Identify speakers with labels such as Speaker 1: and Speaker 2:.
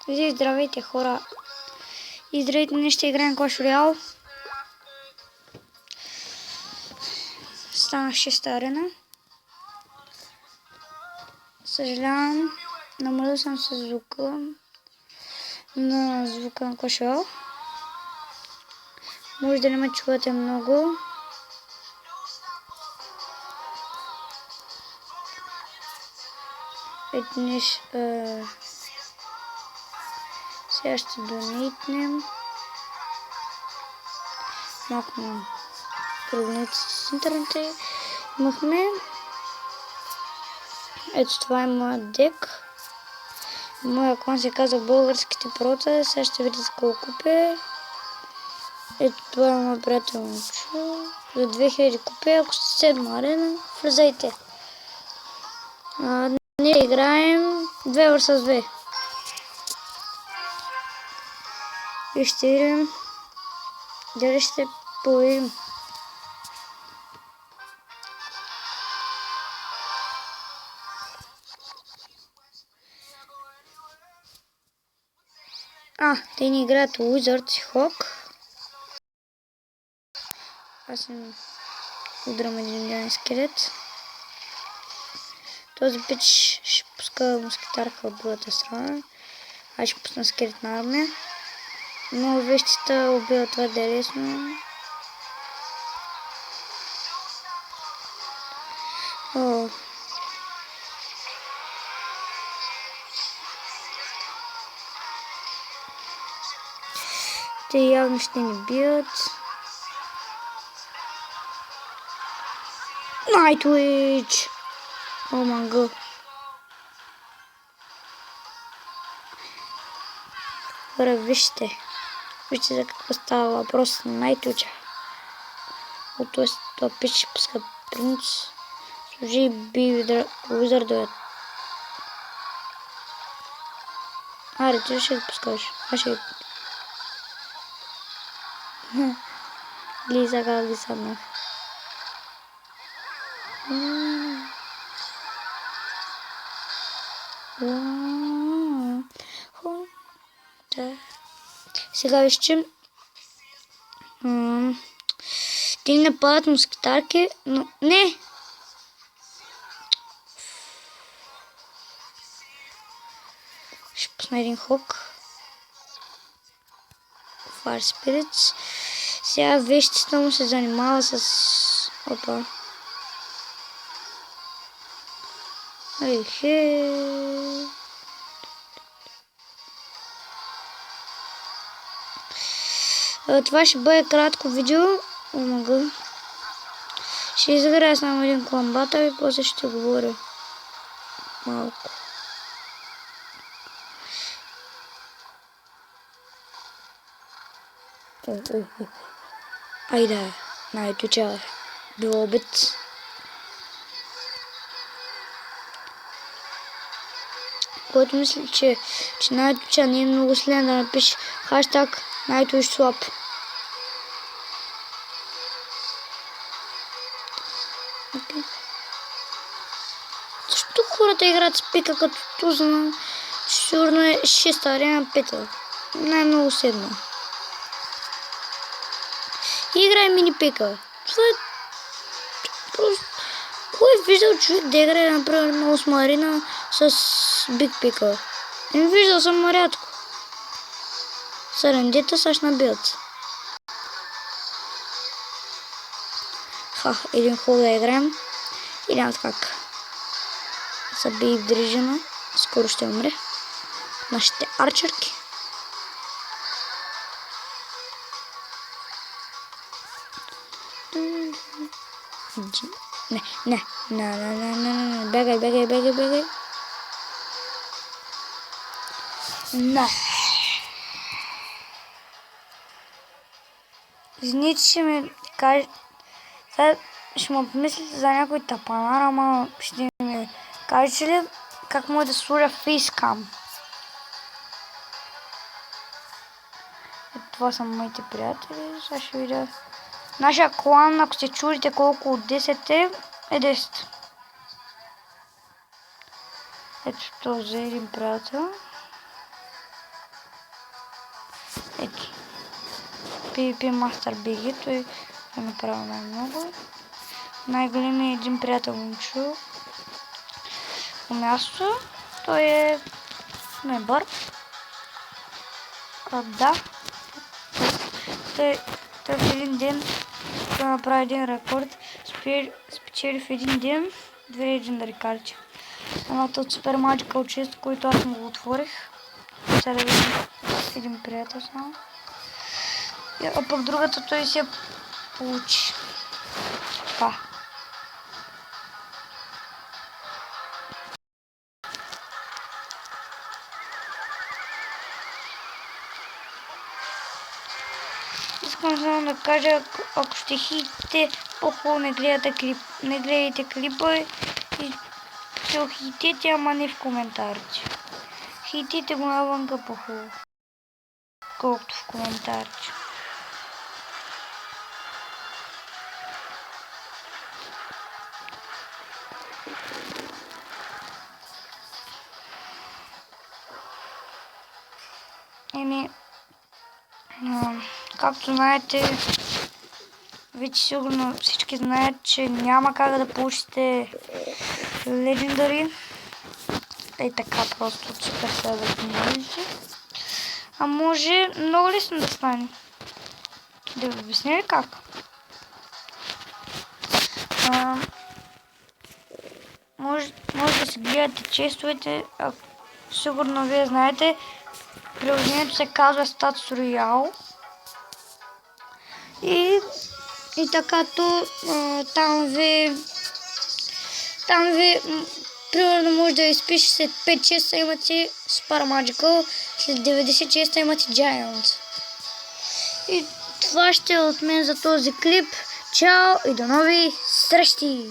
Speaker 1: И здравейте, хора. И здравейте, днес ще играем Clash Royale. Станах 6-та арена. Съжалявам, намалил съм се звука на Clash Royale. Може да не ме чувате много. Днес сега ще донейтнем. Малко проблемите с интернета имахме. Ето това е моят дек. Моя клан се казва Българските прота. Сега ще видите за колко купе. Ето това е моят приятел Момчо. За 2000 купе, ако сте 7 арена, влезайте. Ние играем 2 vs 2. И ще видим дали ще победим. Те ни играят Wizards и Hawk. Аз им удрям един ден скелет. Този пич ще пуска мускетарка от другата страна. Аз ще пусна скелетна армия. Но вещите убива твърде лесно. Те явно ще ни бият. Nightwitch! О май гад. Хора, вижте. Вижте за какво става въпрос на Nightwitch. От това пич ще пуска принц. Служи и би Wizardове. Аре, ти ще ги пускаш. Аз ще ги... Гледай как ги съднах. Сега вижте. Те ни нападат мускетарки, но не! Ще пусна един хок. Fire Spirits. Сега вещите му се занимава с... Опа. Това ще бъде кратко видео. Ще изиграя само един комбата и после ще говоря малко. Айде, Nightwitch било убит. Който мисли, че Nightwitch не е много силен, да напише хаштаг NightwitchSwap. Защо хората играят с пика, като знам, че сигурно е 6-та арена 5-та. Най-много 7. Играй мини пика. Това е просто... Кой е виждал човек да играе, например, на 8 арена с биг пика? Не виждал съм рядко. Сарендета са ще набият. Един хубав да играем. И няма как. Са би в дрижена. Скоро ще умре. Нашите арчерки. Не. Бегай. Не. Извините, ще ми каже... Сега ще му помислите за някой тапанар, ама ще ми кажете ли как може да сложа фейскам? Това са моите приятели. Сега ще видя... Нашия клан, ако се чудите колко от 10 е 10. Ето този един приятел. Ето. PvP Master BG, той е направил най-много. Най-големият един приятел момчу по място. Той е мембър. Да. Той в един ден направи един рекорд. Спечели в един ден 2 легендари карти. Едната от Super Magical Chest, който аз му го отворих. Сега да видим един приятел само. А пък другата той се получи. Така. Искам само да кажа, ако ще хитите, по-хубаво не гледайте клипа и ще хитите, ама не в коментарите. Хитите го навънка по-хубаво, колкото в коментарите. Както знаете, вече сигурно всички знаят, че няма как да получите легендари. Ей така просто от Supercell да го можете. А може много лесно да стане. Да ви обясня ли как? Може да си гледате честовете. Сигурно вие знаете. Приложението се казва Stats Royale. И така то там ви примерно може да изпише след 5 честа имате Super Magical, след 90 честа имате Giant. И това ще е от мен за този клип. Чао и до нови срещи!